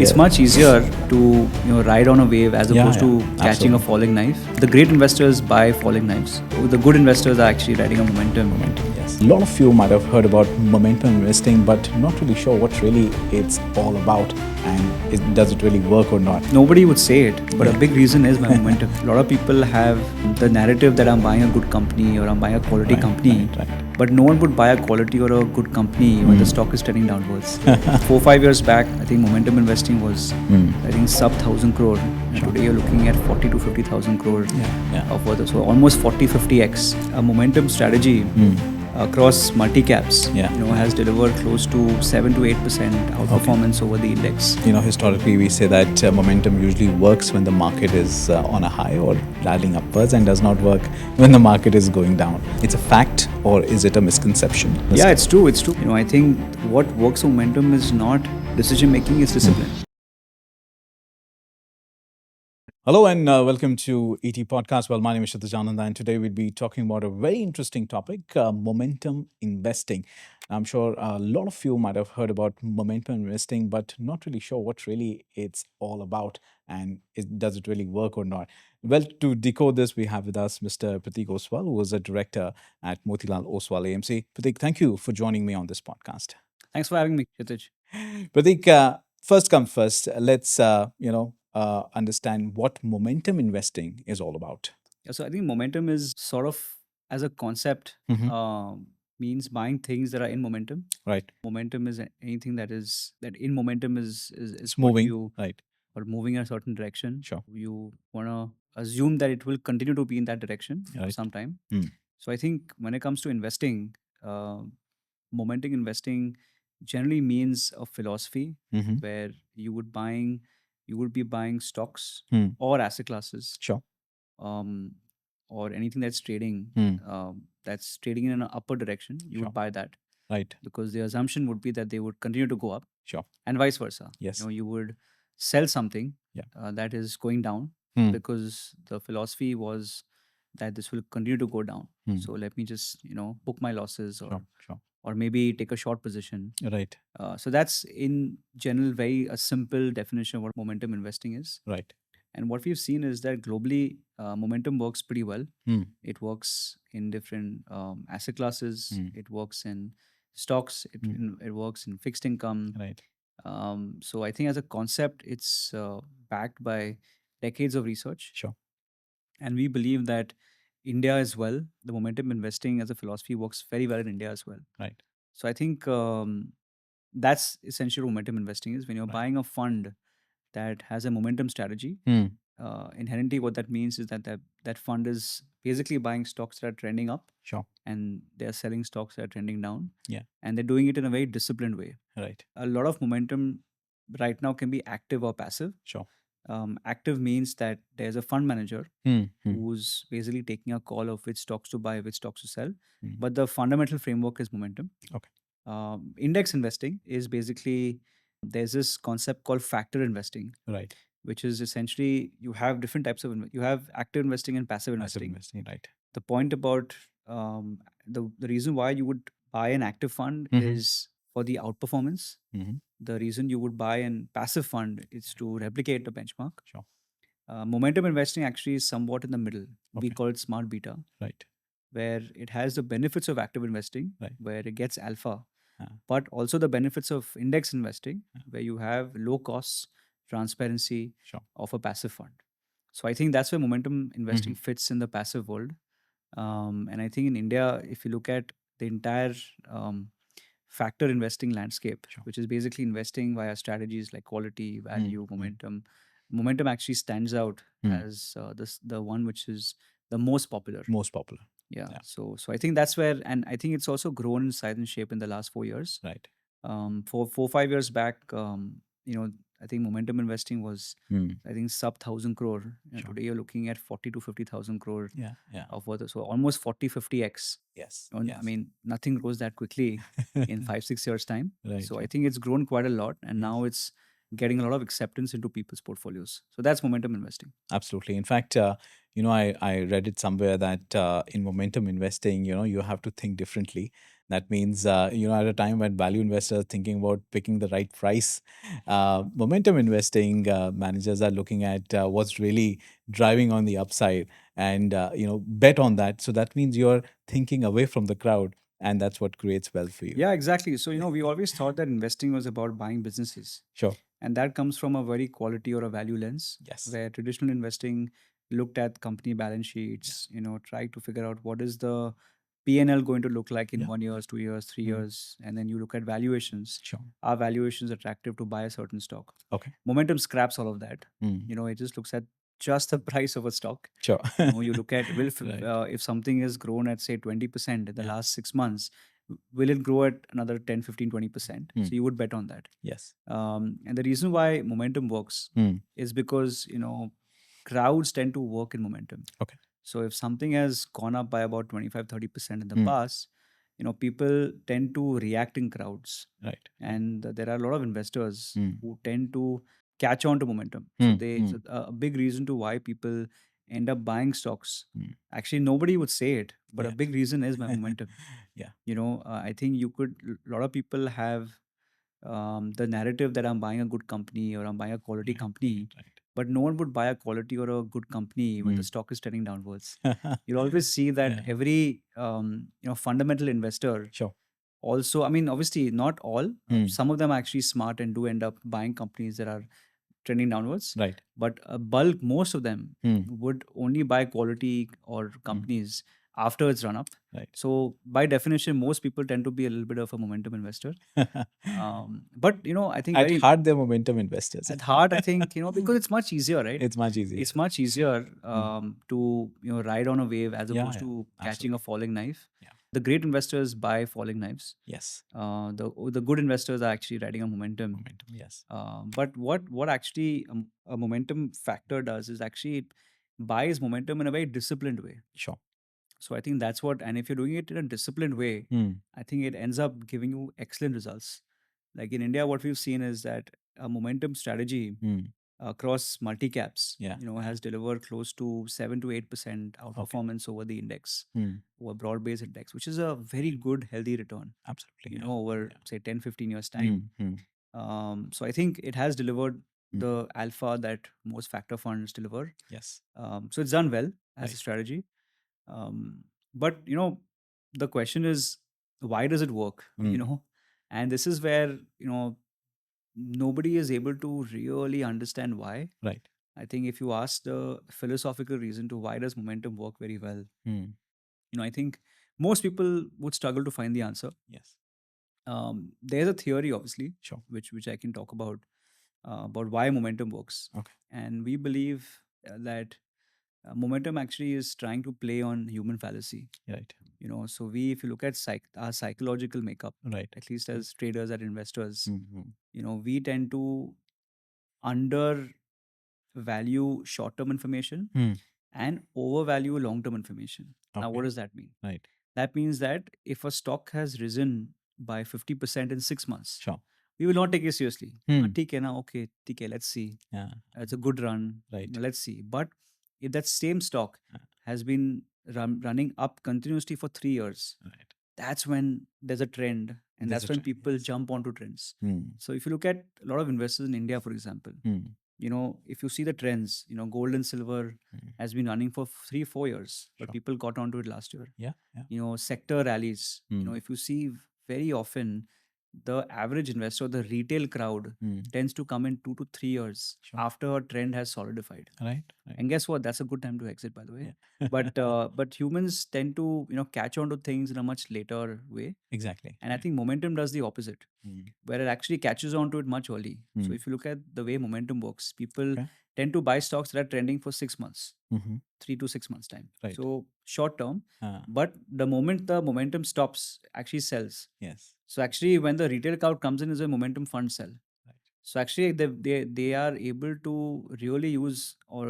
It's much easier to ride on a wave as opposed to catching a falling knife. The great investors buy falling knives. The good investors are actually riding a momentum. Yes. A lot of you might have heard about momentum investing, but not really sure what really it's all about and does it really work or not. Nobody would say it, but a big reason is my momentum. A lot of people have the narrative that I'm buying a good company or I'm buying a quality company. But no one would buy a quality or a good company when the stock is trending downwards. 4-5 years back, I think momentum investing was, I think, sub 1,000 crore. And today you're looking at 40 to 50,000 crore of worth. So almost 40-50x. A momentum strategy across multi-caps has delivered close to 7 to 8% outperformance over the index. Historically we say that momentum usually works when the market is on a high or rallying upwards and does not work when the market is going down. It's a fact, or is it a misconception? Yeah, it's true. I think what works for momentum is not decision making, it's discipline. Hello and welcome to ET Podcast. Well, my name is Kshitij Anand and today we'll be talking about a very interesting topic, momentum investing. I'm sure a lot of you might have heard about momentum investing, but not really sure what really it's all about and does it really work or not. Well, to decode this, we have with us Mr. Pratik Oswal, who is a director at Motilal Oswal AMC. Pratik, thank you for joining me on this podcast. Thanks for having me, Kshitij. Pratik, first come first, let's understand what momentum investing is all about. Yeah, so I think momentum is sort of, as a concept, means buying things that are in momentum. Right. Momentum is anything that in momentum is Moving. you Right. or moving in a certain direction. Sure. You want to assume that it will continue to be in that direction for some time. So I think when it comes to investing, momentum investing generally means a philosophy where you would be buying stocks or asset classes. Sure. Or anything that's trading, that's trading in an upper direction, you would buy that. Right. Because the assumption would be that they would continue to go up. Sure. And vice versa. Yes. You would sell something that is going down because the philosophy was that this will continue to go down. So let me just, book my losses or maybe take a short position. Right. So that's in general a simple definition of what momentum investing is. Right. And what we've seen is that globally, momentum works pretty well. It works in different asset classes. It works in stocks. It works in fixed income. Right. So I think as a concept, it's backed by decades of research. Sure. And we believe that India as well, the momentum investing as a philosophy works very well in India as well. Right. So I think that's essentially what momentum investing is. When you're buying a fund that has a momentum strategy, inherently what that means is that fund is basically buying stocks that are trending up. Sure. And they're selling stocks that are trending down. Yeah. And they're doing it in a very disciplined way. Right. A lot of momentum right now can be active or passive. Sure. Active means that there's a fund manager who's basically taking a call of which stocks to buy, which stocks to sell. But the fundamental framework is momentum. Okay. Index investing is basically, there's this concept called factor investing. Right. Which is essentially you have different types of you have active investing and passive investing. Right. The point about the reason why you would buy an active fund is for the outperformance. The reason you would buy an passive fund is to replicate the benchmark. Sure. Momentum investing actually is somewhat in the middle. We call it smart beta. Right. Where it has the benefits of active investing, where it gets alpha, but also the benefits of index investing, where you have low costs, transparency of a passive fund. So I think that's where momentum investing fits in the passive world. And I think in India, if you look at the entire factor investing landscape, which is basically investing via strategies like quality, value, momentum actually stands out as the one which is the most popular. Yeah. So I think that's where, and I think it's also grown in size and shape in the last 4 years. Right. 4-5 years back, I think momentum investing was, I think, sub 1,000 crore. Today you're looking at 40 to 50,000 crore of worth. So almost 40-50x. Yes. I mean, nothing grows that quickly in 5-6 years time. Right. So I think it's grown quite a lot, and now it's getting a lot of acceptance into people's portfolios. So that's momentum investing. Absolutely. In fact, I read it somewhere that in momentum investing, you have to think differently. That means, at a time when value investors are thinking about picking the right price, momentum investing managers are looking at what's really driving on the upside and, bet on that. So that means you're thinking away from the crowd, and that's what creates wealth for you. Yeah, exactly. So, we always thought that investing was about buying businesses. Sure. And that comes from a very quality or a value lens, Yes. where traditional investing looked at company balance sheets, tried to figure out what is the P&L going to look like in Yeah. 1 year, 2 years, 3 years, Mm. and then you look at valuations. Sure. Are valuations attractive to buy a certain stock? Okay. Momentum scraps all of that. Mm. It just looks at just the price of a stock. Sure. You look at Right. if something has grown at say 20% in the Yeah. last 6 months, will it grow at another 10, 15, 20%? Mm. So you would bet on that. Yes. And the reason why momentum works Mm. is because crowds tend to work in momentum. Okay. So if something has gone up by about 25, 30% in the Mm. past, people tend to react in crowds. Right. And there are a lot of investors Mm. who tend to catch on to momentum. So Mm. a big reason to why people end up buying stocks. Mm. Actually, nobody would say it, but a Yeah. big reason is my momentum. Yeah. I think a lot of people have the narrative that I'm buying a good company or I'm buying a quality Right. company, Right. but no one would buy a quality or a good company when the Mm. stock is trending downwards. You'll always see that Yeah. every fundamental investor Sure. also, I mean, obviously not all, Mm. some of them are actually smart and do end up buying companies that are trending downwards, Right. but a bulk, most of them Mm. would only buy quality or companies after it's run up. Right. So by definition, most people tend to be a little bit of a momentum investor. But I think At heart, they're momentum investors. at heart, I think because it's much easier, right? It's much easier. It's much easier Mm. to ride on a wave as Yeah. opposed Yeah. to catching a Absolutely. falling knife. Yeah. The great investors buy falling knives. Yes. The good investors are actually riding a momentum. Momentum. Yes. But what actually a momentum factor does is actually it buys momentum in a very disciplined way. Sure. So I think that's what, and if you're doing it in a disciplined way, Mm. I think it ends up giving you excellent results. Like in India, what we've seen is that a momentum strategy Mm. across multi-caps, Yeah. has delivered close to 7 to 8% Okay. outperformance over the index, Mm. over broad-based index, which is a very good, healthy return, Absolutely. Yeah. over Yeah. say 10, 15 years time. Mm. So I think it has delivered Mm. the alpha that most factor funds deliver. Yes. So it's done well as a Right. strategy. But the question is, why does it work? Mm. And this is where nobody is able to really understand why. Right. I think if you ask the philosophical reason to why does momentum work very well, Mm. I think most people would struggle to find the answer. Yes. There's a theory, obviously, Sure. which I can talk about why momentum works. Okay. And we believe that momentum actually is trying to play on human fallacy. Right. So if you look at our psychological makeup, Right. at least as traders and investors, Mm. we tend to undervalue short-term information Mm. and overvalue long-term information. Now, what Okay. does that mean? Right. That means that if a stock has risen by 50% in 6 months, Sure. we will not take it seriously. Hmm. ठीक है ना, okay, ठीक है, let's see. Yeah. It's a good run. Right. Let's see. But if that same stock Uh, has been running up continuously for 3 years, Right. that's when there's a trend, and There's that's a when trend. people Yes. jump onto trends. Mm. So if you look at a lot of investors in India, for example, Mm. if you see the trends, gold and silver Mm. has been running for 3 4 years, but Sure. people got onto it last year. Yeah. Yeah. Sector rallies, Mm. if you see very often, the average investor, the retail crowd, Mm. tends to come in 2 to 3 years Sure. after a trend has solidified. Right. Right. And guess what? That's a good time to exit, by the way. Yeah. But humans tend to catch on to things in a much later way. Exactly. And I think momentum does the opposite, Mm. where it actually catches on to it much early. So Mm. if you look at the way momentum works, people Okay. tend to buy stocks that are trending for 6 months, Mm-hmm. 3 to 6 months time. Right. So short term, Uh, but the moment the momentum stops, actually sells. yes. So actually, when the retail crowd comes in, is a momentum fund sell. Right. So actually, they are able to really use or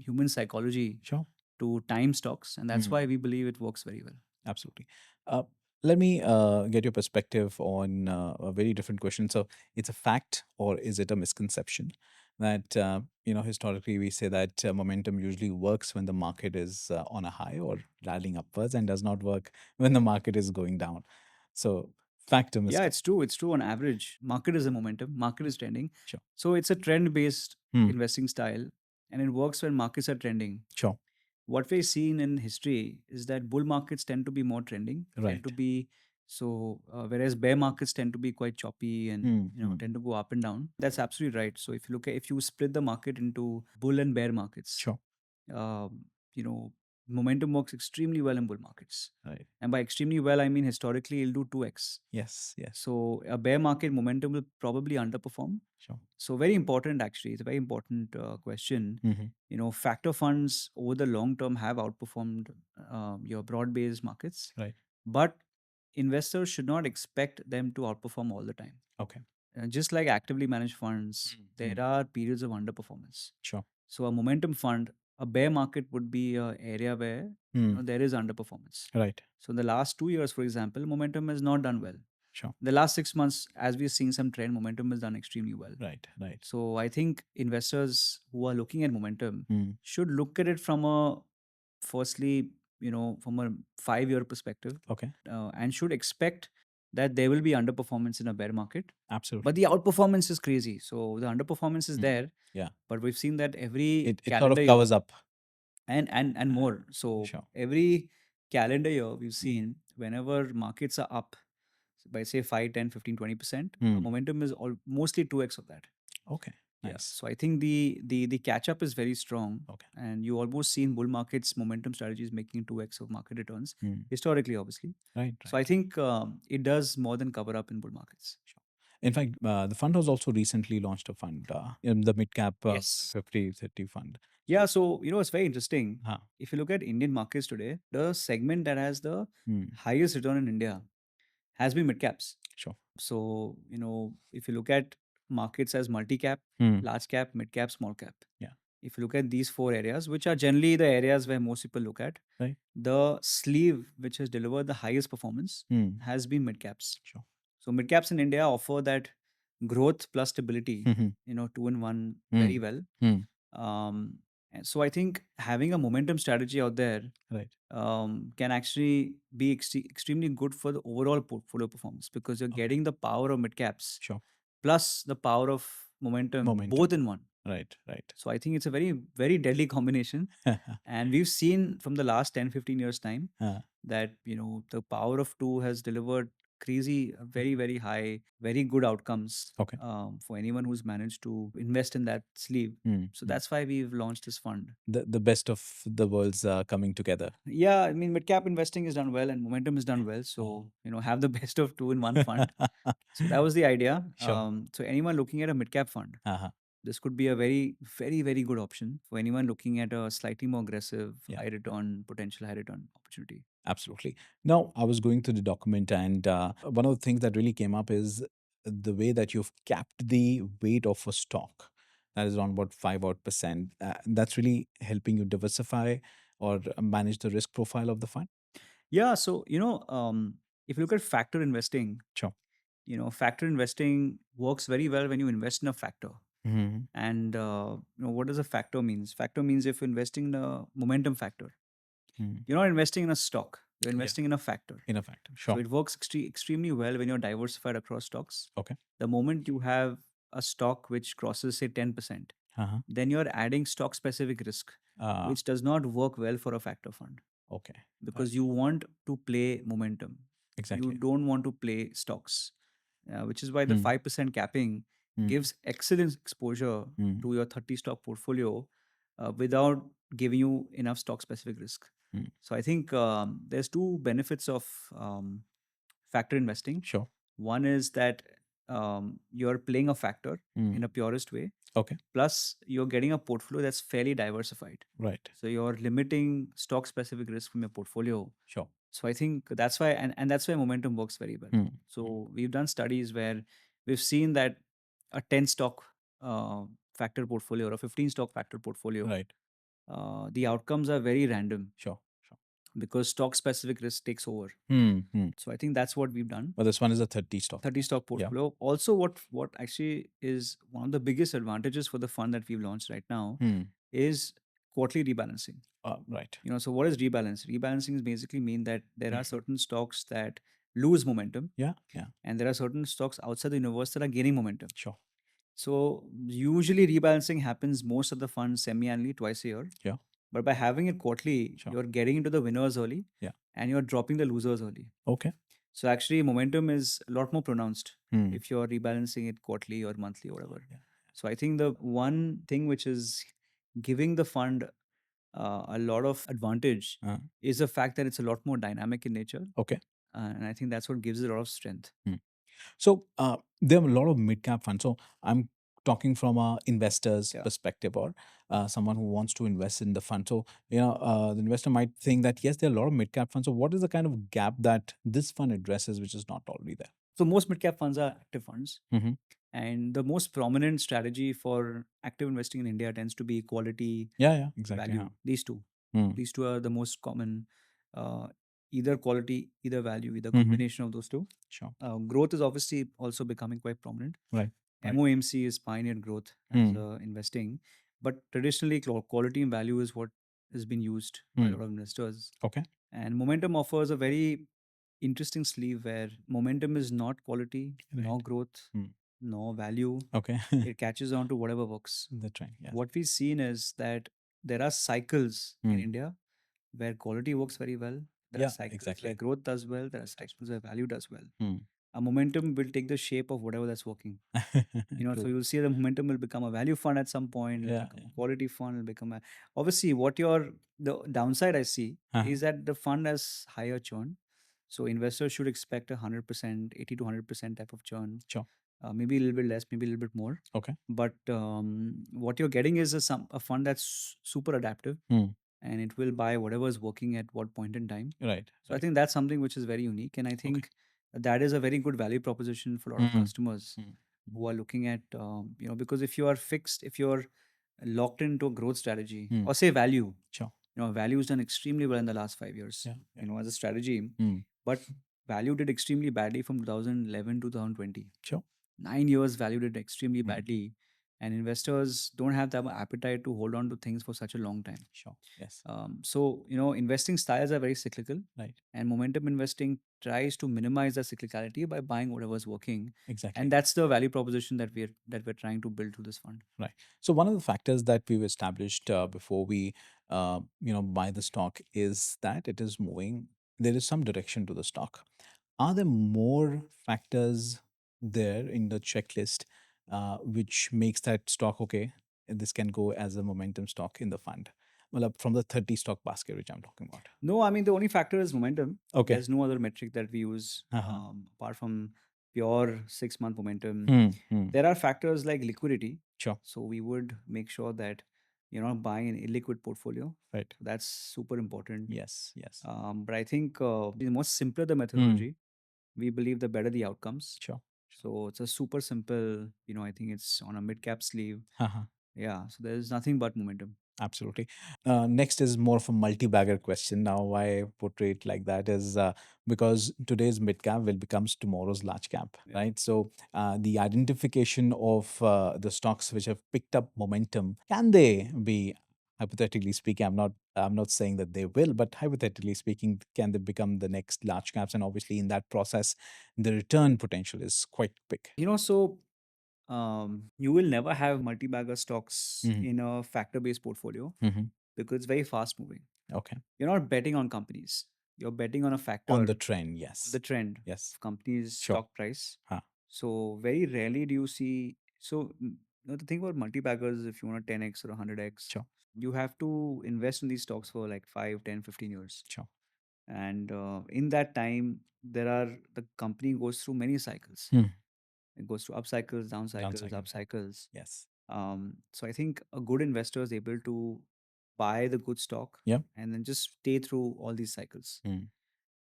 human psychology Sure. to time stocks, and that's Mm. why we believe it works very well. Absolutely. Let me get your perspective on a very different question. So, it's a fact or is it a misconception? that historically we say that momentum usually works when the market is on a high or rallying upwards, and does not work when the market is going down. So factor Yeah, mistake. it's true. It's true on average. Market is a momentum, market is trending. Sure. So it's a trend based Hmm. investing style, and it works when markets are trending. Sure. What we've seen in history is that bull markets tend to be more trending, tend Right. to be whereas bear markets tend to be quite choppy and Hmm. tend to go up and down. That's absolutely right. So if you split the market into bull and bear markets, Sure. um, you know, momentum works extremely well in bull markets. Right. And by extremely well, I mean historically it'll do 2x. Yes. Yes. So a bear market momentum will probably underperform. Sure. So very important actually. It's a very important question. Hmm. Factor funds over the long term have outperformed your broad-based markets, Right. but investors should not expect them to outperform all the time. Okay. Just like actively managed funds, there Mm. are periods of underperformance. Sure. So a momentum fund, a bear market would be an area where there is underperformance. Right. So in the last 2 years, for example, momentum has not done well. Sure. The last 6 months, as we've seen some trend, momentum has done extremely well. Right. Right. So I think investors who are looking at momentum Mm. should look at it from firstly, from a 5 year perspective, Okay. and should expect that there will be underperformance in a bear market. Absolutely. But the outperformance is crazy. So the underperformance is Mm. there, Yeah. but we've seen that every It sort calendar of year covers up. and more. So Sure. every calendar year we've seen whenever markets are up by say 5, 10, 15, 20%, Mm. momentum is mostly 2x of that. Okay. Yeah. Nice. So I think the catch up is very strong. Okay. And you almost seen bull markets momentum strategies making 2x of market returns Mm. historically, obviously. Right. So I think it does more than cover up in bull markets. Sure. In fact, the fund has also recently launched a fund, in the Midcap Yes. 50/30 fund. Yeah. So it's very interesting. Huh. If you look at Indian markets today, the segment that has the Mm. highest return in India has been mid caps. Sure. So, if you look at markets as multi cap, Mm. large cap, mid cap, small cap. Yeah. If you look at these four areas, which are generally the areas where most people look at, Right. the sleeve which has delivered the highest performance Mm. has been mid caps. Sure. So mid caps in India offer that growth plus stability, Mm-hmm. two in one very Mm. well. Mm. And so I think having a momentum strategy out there Right. can actually be extremely good for the overall portfolio performance because you're Okay. getting the power of mid caps Sure. plus the power of momentum, Momentum. both in one. Right. Right. So I think it's a very, very deadly combination. And we've seen from the last 10, 15 years time that, the power of two has delivered crazy, very, very high, very good outcomes Okay. for anyone who's managed to invest in that sleeve. Mm. So that's why we've launched this fund. The best of the worlds are coming together. Yeah, I mean, mid cap investing is done well and momentum is done well. So, have the best of two in one fund. So that was the idea. Sure. So anyone looking at a mid cap fund, Uh-huh. this could be a very, very, very good option for anyone looking at a slightly more aggressive, Yeah. high return, potential high return opportunity. Absolutely. Now, I was going through the document, and one of the things that really came up is the way that you've capped the weight of a stock. That is around about 5% odd. That's really helping you diversify or manage the risk profile of the fund. Yeah. So, if you look at factor investing, Sure. factor investing works very well when you invest in a factor. Mm-hmm. And, what does a factor means? Factor means if you're investing in a momentum factor, you're not investing in a stock, you're investing in a factor. In a factor. So Sure. it works extremely well when you're diversified across stocks. Okay. The moment you have a stock which crosses, say, 10%, Uh-huh. then you're adding stock specific risk, which does not work well for a factor fund Okay. because you want to play momentum. Exactly. You don't want to play stocks, which is why the Mm. 5% capping gives excellent exposure Mm. to your 30 stock portfolio without giving you enough stock specific risk. Mm. So I think there's two benefits of factor investing. Sure. One is that you're playing a factor Mm. in a purest way. Okay. Plus, you're getting a portfolio that's fairly diversified. Right. So you're limiting stock specific risk from your portfolio. Sure. So I think that's why, and that's why momentum works very well. Mm. So we've done studies where we've seen that a 10 stock factor portfolio or a 15 stock factor portfolio, Right. the outcomes are very random. Sure. Sure. because stock specific risk takes over. So I think that's what we've done. But this one is a 30 stock. 30 stock portfolio. Also, what actually is one of the biggest advantages for the fund that we've launched right now is quarterly rebalancing. Right. So what is rebalance? Rebalancing is basically mean that there are certain stocks that lose momentum. Yeah. And there are certain stocks outside the universe that are gaining momentum. Sure. So usually rebalancing happens most of the funds semi-annually, twice a year. Yeah. But by having it quarterly, you're getting into the winners early. Yeah. And you're dropping the losers early. Okay. So actually momentum is a lot more pronounced if you're rebalancing it quarterly or monthly or whatever. Yeah. So I think the one thing which is giving the fund a lot of advantage is the fact that it's a lot more dynamic in nature. Okay. And I think that's what gives it a lot of strength. So there are a lot of mid-cap funds. So I'm talking from a investor's perspective, or someone who wants to invest in the fund. So the investor might think that yes, there are a lot of mid-cap funds. So what is the kind of gap that this fund addresses, which is not already there? So most mid-cap funds are active funds. And the most prominent strategy for active investing in India tends to be quality, exactly. value. These two. These two are the most common. Either quality, either value, either combination of those two. Sure. Growth is obviously also becoming quite prominent. Right. MOMC is pioneered growth as investing. But traditionally, quality and value is what has been used by a lot of investors. Okay. And momentum offers a very interesting sleeve where momentum is not quality, nor growth, nor value. Okay. It catches on to whatever works. That's right. Yes. What we've seen is that there are cycles in India where quality works very well. There are cycles where growth does well. There are cycles where value does well. A momentum will take the shape of whatever that's working. So you'll see the momentum will become a value fund at some point. It'll become a quality fund. It'll become obviously the downside I see is that the fund has higher churn. So investors should expect 100%, 80 to 100% type of churn. Sure. Maybe a little bit less, maybe a little bit more. Okay. But what you're getting is a fund that's super adaptive. And it will buy whatever is working at what point in time. Right. So I think that's something which is very unique. And I think that is a very good value proposition for a lot of customers who are looking at, because if you are fixed, if you're locked into a growth strategy or say value, Sure. Value has done extremely well in the last 5 years, as a strategy. But value did extremely badly from 2011 to 2020. Sure. 9 years value did extremely badly. And investors don't have that appetite to hold on to things for such a long time. Sure. Yes. So, investing styles are very cyclical. Right. And momentum investing tries to minimize the cyclicality by buying whatever's working. Exactly. And that's the value proposition that we're trying to build through this fund. Right. So one of the factors that we've established before we buy the stock is that it is moving. There is some direction to the stock. Are there more factors there in the checklist which makes that stock okay? This can go as a momentum stock in the fund. Well, from the 30 stock basket, which I'm talking about. No, I mean, the only factor is momentum. Okay. There's no other metric that we use apart from pure 6-month momentum. There are factors like liquidity. Sure. So we would make sure that you're not buying an illiquid portfolio. Right. That's super important. Yes. But I think the more simpler the methodology, we believe the better the outcomes. Sure. So it's a super simple, I think it's on a mid-cap sleeve. Yeah. So there's nothing but momentum. Absolutely. Next is more of a multi-bagger question. Now, why I portray it like that is because today's mid-cap will becomes tomorrow's large cap, right? So the identification of the stocks which have picked up momentum, can they be, hypothetically speaking, I'm not saying that they will, but hypothetically speaking, can they become the next large caps? And obviously in that process, the return potential is quite big. So you will never have multi-bagger stocks in a factor-based portfolio because it's very fast moving. Okay. You're not betting on companies. You're betting on a factor. On the trend, yes. The trend Yes. of companies' Sure. stock price. So very rarely do you see. So the thing about multi-baggers, if you want a 10x or a 100x, Sure. you have to invest in these stocks for like 5, 10, 15 years. Sure. And in that time, the company goes through many cycles. It goes through up cycles, down cycles, up cycles. Yes. So I think a good investor is able to buy the good stock and then just stay through all these cycles.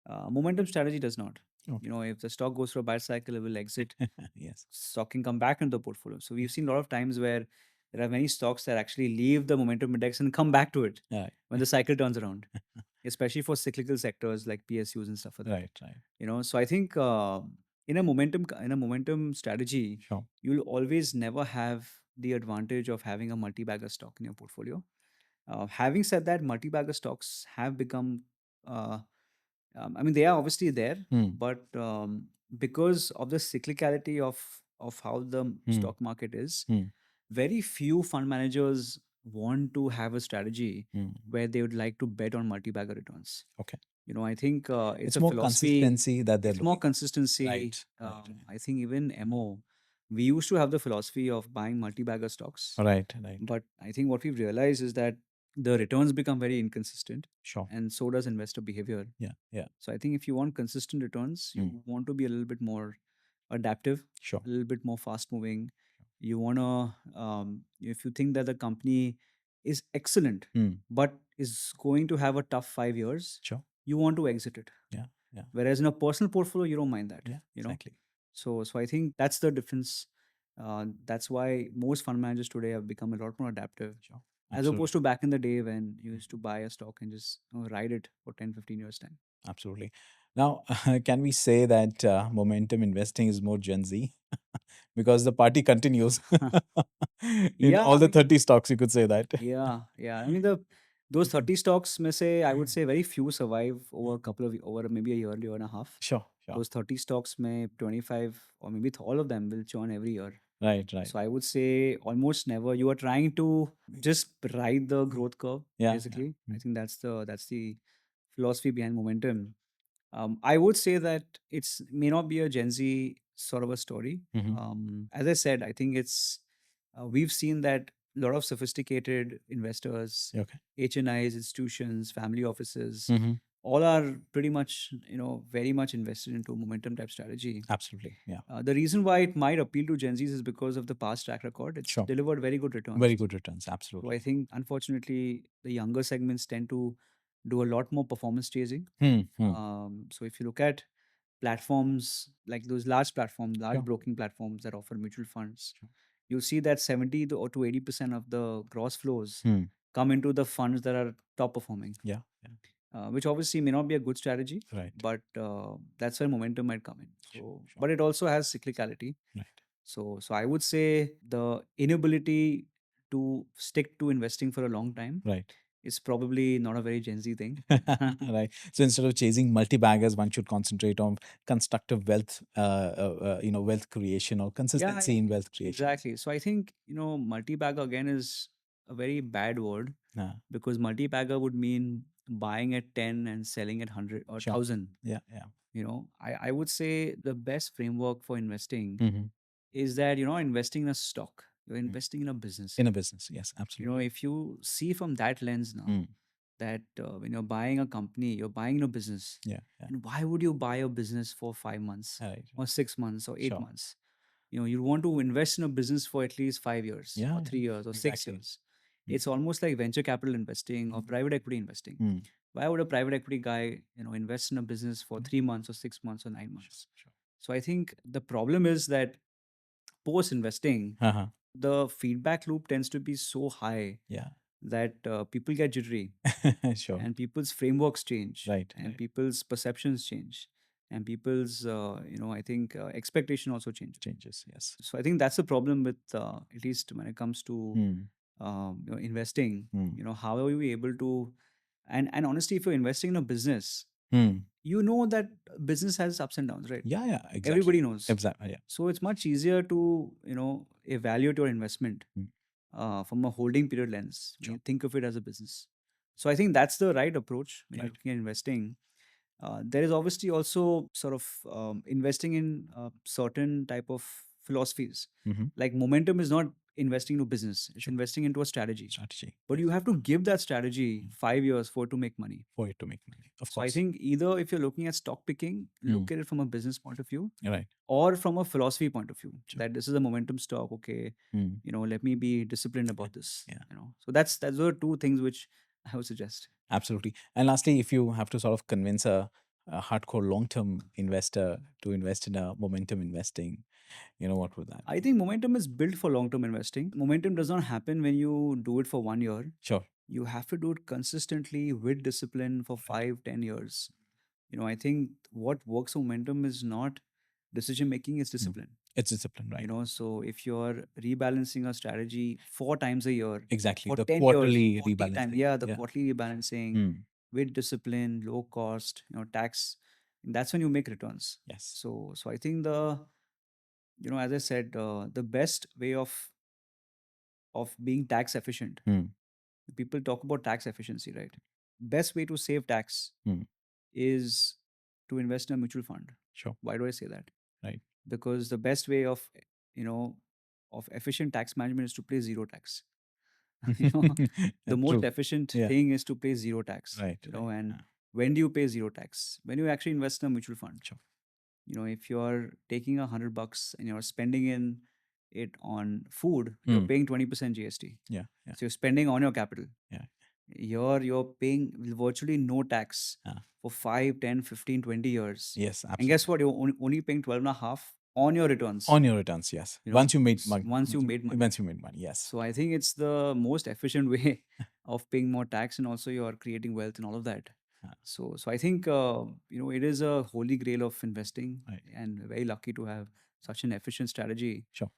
Momentum strategy does not. Okay. If the stock goes through a bad cycle, it will exit. Yes. Stock can come back into the portfolio. So we've seen a lot of times where there are many stocks that actually leave the momentum index and come back to it when the cycle turns around. especially for cyclical sectors like PSUs and stuff like that. Right, right. So I think in a momentum strategy, Sure. you'll always never have the advantage of having a multi-bagger stock in your portfolio. Having said that, multi-bagger stocks have become, I mean, they are obviously there, but because of the cyclicality of how the stock market is, very few fund managers want to have a strategy where they would like to bet on multi-bagger returns. Okay. I think it's a more philosophy. consistency that they're It's more looking. consistency. Right, right. I think even MO, we used to have the philosophy of buying multi-bagger stocks. Right, right. But I think what we've realized is that the returns become very inconsistent, Sure. and so does investor behavior. Yeah, yeah. So I think if you want consistent returns, you want to be a little bit more adaptive, Sure. a little bit more fast moving. You want to, if you think that the company is excellent, but is going to have a tough 5 years, Sure. you want to exit it. Yeah, yeah. Whereas in a personal portfolio, you don't mind that. Yeah, exactly. So I think that's the difference. That's why most fund managers today have become a lot more adaptive. Sure. As opposed to back in the day when you used to buy a stock and just ride it for 10, 15 years time. Absolutely. Now, can we say that momentum investing is more Gen Z? Because the party continues in Yeah, all I the mean, 30 stocks, you could say that. yeah. I mean, those 30 stocks, I would say very few survive over over maybe a year and a half. Sure, sure. Those 30 stocks, 25 or maybe all of them will churn every year. Right, right. So I would say almost never. You are trying to just ride the growth curve, Yeah, basically. yeah. I think that's the philosophy behind momentum. I would say that it's may not be a Gen Z sort of a story. As I said, I think it's we've seen that a lot of sophisticated investors, Okay. HNIs, institutions, family offices, all are pretty much very much invested into momentum type strategy. Absolutely, yeah. The reason why it might appeal to Gen Zs is because of the past track record. It's Sure. delivered very good returns. Very good returns, So absolutely. I think, unfortunately, the younger segments tend to do a lot more performance chasing. So if you look at platforms like those large platforms, large Sure. broking platforms that offer mutual funds, you'll see that 70 to 80% of the gross flows come into the funds that are top performing. Yeah, yeah. Which obviously may not be a good strategy, Right. but that's where momentum might come in. So, Sure. but it also has cyclicality. Right. So I would say the inability to stick to investing for a long time, Right. is probably not a very Gen Z thing. Right. So instead of chasing multi-baggers, one should concentrate on constructive wealth, wealth creation or consistency in wealth creation. Exactly. So I think, multi-bagger again is a very bad word, because multi-bagger would mean buying at 10 and selling at 100 or Sure. 1,000. Yeah, yeah. I would say the best framework for investing is that you're not investing in a stock, you're investing in a business. In a business, yes, absolutely. If you see from that lens now, that when you're buying a company, you're buying a business. Yeah, And why would you buy a business for 5 months right. or 6 months or 8 Sure. months? You want to invest in a business for at least 5 years Yeah, or 3 years or six exactly. years. It's almost like venture capital investing or private equity investing. Why would a private equity guy, invest in a business for 3 months or 6 months or 9 months? Sure. So I think the problem is that post investing, the feedback loop tends to be so high, Yeah. that people get jittery. Sure. And people's frameworks change. Right, And right. people's perceptions change. And people's, I think expectation also Changes, yes. So I think that's the problem with, at least when it comes to investing. How are you able to, and honestly, if you're investing in a business, you know that business has ups and downs, right? Yeah, yeah, exactly. Everybody knows. Exactly, yeah. So it's much easier to, evaluate your investment from a holding period lens. When you think of it as a business. So I think that's the right approach when you're looking at investing. There is obviously also sort of investing in certain type of philosophies. Like momentum is not investing into business; it's investing into a strategy. But you have to give that strategy 5 years for it to make money. For it to make money, of So I course. think either if you're looking at stock picking, look at it from a business point of view, Right. or from a philosophy point of view, that this is a momentum stock. Okay, let me be disciplined about this. So that's those are two things which I would suggest. Absolutely. And lastly, if you have to sort of convince a hardcore long-term investor to invest in a momentum investing, what would that be? I think momentum is built for long-term investing. Momentum does not happen when you do it for 1 year. Sure. you have to do it consistently with discipline for 5, 10 years. I think what works momentum is not decision making, it's discipline. It's discipline, right? So if you're rebalancing a strategy 4 times a year Exactly. for The 10 years, quarterly 40 times, rebalancing. yeah, the Yeah. quarterly rebalancing Hmm. with discipline, low cost, tax, that's when you make returns. Yes. So I think as I said, the best way of being tax efficient. Hmm. People talk about tax efficiency, right? Best way to save tax Hmm. is to invest in a mutual fund. Sure. Why do I say that? Right. Because the best way you know of efficient tax management is to pay zero tax. you know the most True. efficient Yeah. thing is to pay zero tax. Right. Right. And Yeah. when do you pay zero tax? When you actually invest in a mutual fund. Sure. If you're taking $100 and you're spending in it on food, you're Hmm. paying 20% GST. Yeah. Yeah. So you're spending on your capital. Yeah. You're paying virtually no tax Yeah. for 5, 10, 15, 20 years. Yes. And Absolutely. guess what? You're only paying 12 and a half on your returns. On your returns, yes. You Once know, you made money. once you made money. Once you made money, yes. So I think it's the most efficient way of paying more tax, and also you're creating wealth and all of that. Yeah. So I think it is a holy grail of investing, Right. and very lucky to have such an efficient strategy. Sure.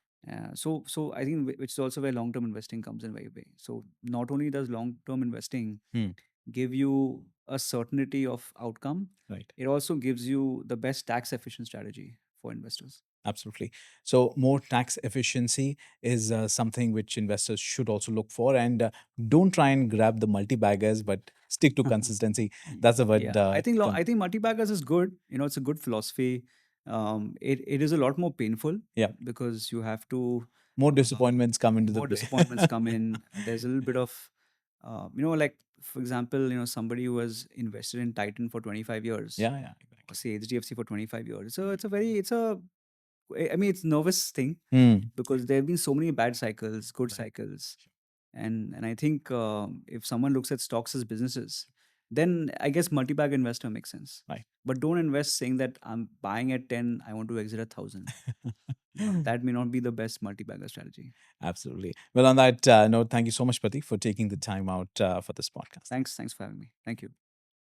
So I think which is also where long term investing comes in very big. So not only does long term investing Hmm. give you a certainty of outcome, Right. it also gives you the best tax efficient strategy for investors. Absolutely. So, more tax efficiency is something which investors should also look for. And don't try and grab the multi-baggers, but stick to consistency. That's the word. Yeah, I think multi-baggers is good. It's a good philosophy. It is a lot more painful. Yeah. Because you have to More disappointments come into the more play. disappointments come in. There's a little bit of like for example, somebody who was invested in Titan for 25 years. Yeah, yeah, Or exactly. say HDFC for 25 years. So I mean, it's nervous thing Hmm. because there have been so many bad cycles, good Right. cycles, and I think if someone looks at stocks as businesses, then I guess multi-bag investor makes sense. Right. But don't invest saying that I'm buying at 10, I want to exit at 1,000. That may not be the best multi-bagger strategy. Absolutely. Well, on that note, thank you so much, Pratik, for taking the time out for this podcast. Thanks for having me. Thank you.